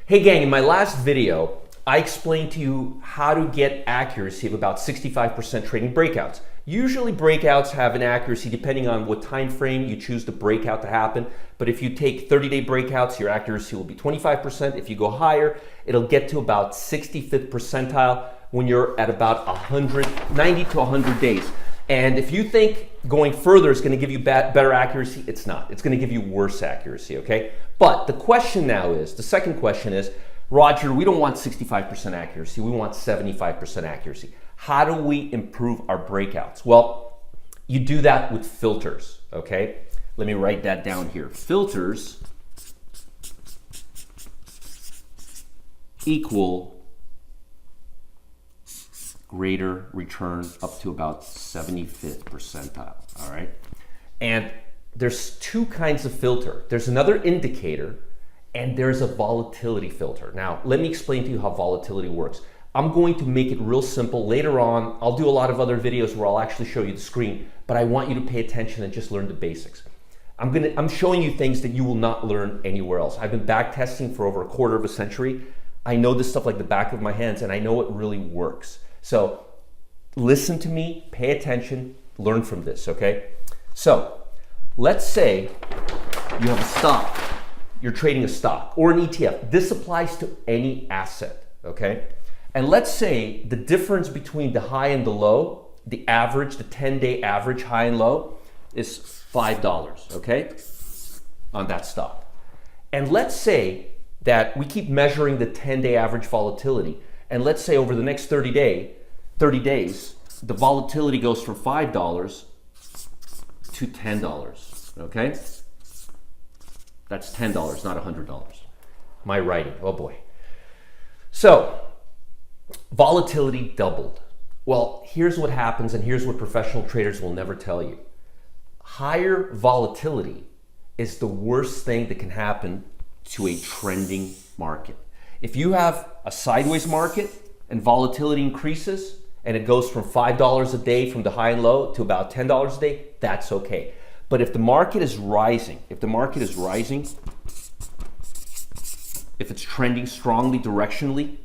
Hey gang, in my last video, I explained to you how to get accuracy of about 65% trading breakouts. Usually breakouts have an accuracy depending on what time frame you choose the breakout to happen. But if you take 30-day breakouts, your accuracy will be 25%. If you go higher, it'll get to about 65th percentile when you're at about 90 to 100 days. And if you think going further is going to give you better accuracy, it's not. It's going to give you worse accuracy, okay? But the question now is, the second question is, Roger, we don't want 65% accuracy. We want 75% accuracy. How do we improve our breakouts? Well, you do that with filters, okay? Let me write that down here. Filters equal greater return up to about 75th percentile, all right? And there's two kinds of filter. There's another indicator and there's a volatility filter. Now, let me explain to you how volatility works. I'm going to make it real simple. Later on, I'll do a lot of other videos where I'll actually show you the screen, but I want you to pay attention and just learn the basics. I'm showing you things that you will not learn anywhere else. I've been back testing for over a quarter of a century. I know this stuff like the back of my hands and I know it really works. So listen to me, pay attention, learn from this, okay? So let's say you have a stock, you're trading a stock or an ETF. This applies to any asset, okay? And let's say the difference between the high and the low, the average, the 10-day average high and low is $5, okay, on that stock. And let's say that we keep measuring the 10-day average volatility. And let's say over the next 30 days, the volatility goes from $5 to $10, okay? That's $10, not $100. My writing, oh boy. So, volatility doubled. Well, here's what happens and here's what professional traders will never tell you. Higher volatility is the worst thing that can happen to a trending market. If you have a sideways market and volatility increases and it goes from $5 a day from the high and low to about $10 a day, that's okay. But if the market is rising, if it's trending strongly directionally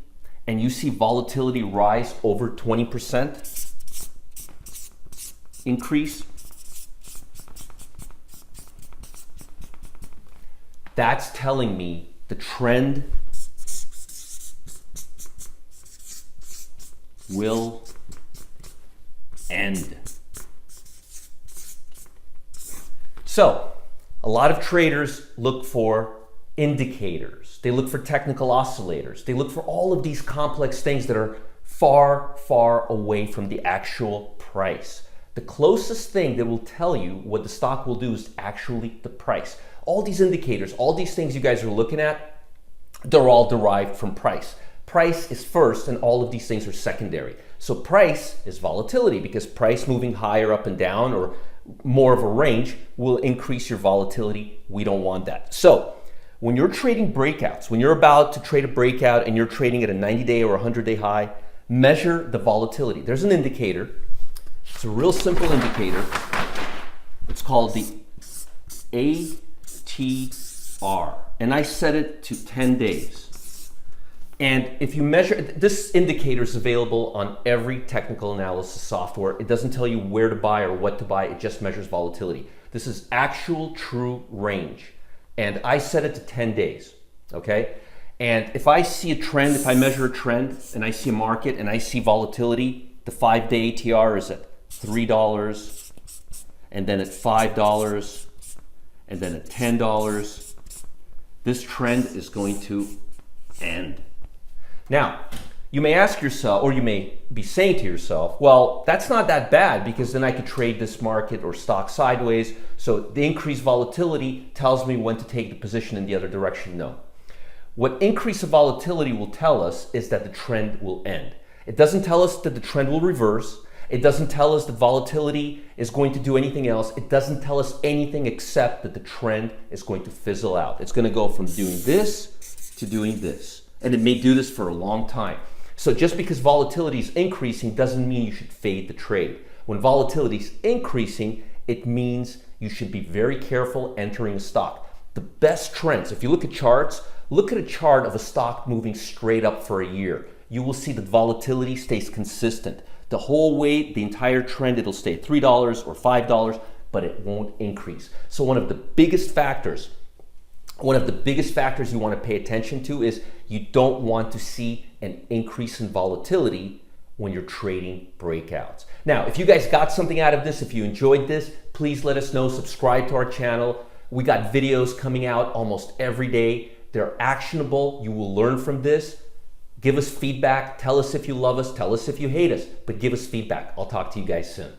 and you see volatility rise over 20% increase, that's telling me the trend will end. So, a lot of traders look for indicators. They look for technical oscillators. They look for all of these complex things that are far, far away from the actual price. The closest thing that will tell you what the stock will do is actually the price. All these indicators, all these things you guys are looking at, they're all derived from price. Price is first and all of these things are secondary. So price is volatility because price moving higher up and down or more of a range will increase your volatility. We don't want that. So when you're trading breakouts, when you're about to trade a breakout and you're trading at a 90-day or 100-day high, measure the volatility. There's an indicator. It's a real simple indicator. It's called the ATR, and I set it to 10 days. And if you measure, this indicator is available on every technical analysis software. It doesn't tell you where to buy or what to buy, it just measures volatility. This is actual true range. And I set it to 10 days, okay? And if I see a trend, if I measure a trend and I see a market and I see volatility, the 5-day ATR is at $3 and then at $5 and then at $10. This trend is going to end. Now, you may ask yourself, or you may be saying to yourself, well, that's not that bad because then I could trade this market or stock sideways. So the increased volatility tells me when to take the position in the other direction. No. What increase of volatility will tell us is that the trend will end. It doesn't tell us that the trend will reverse. It doesn't tell us that volatility is going to do anything else. It doesn't tell us anything except that the trend is going to fizzle out. It's going to go from doing this to doing this. And it may do this for a long time. So just because volatility is increasing doesn't mean you should fade the trade. When volatility is increasing, it means you should be very careful entering a stock. The best trends, if you look at charts, look at a chart of a stock moving straight up for a year. You will see that volatility stays consistent. The whole way, the entire trend, it'll stay $3 or $5, but it won't increase. So one of the biggest factors you want to pay attention to is you don't want to see an increase in volatility when you're trading breakouts. Now, if you guys got something out of this, if you enjoyed this, please let us know. Subscribe to our channel. We got videos coming out almost every day. They're actionable. You will learn from this. Give us feedback. Tell us if you love us. Tell us if you hate us. But give us feedback. I'll talk to you guys soon.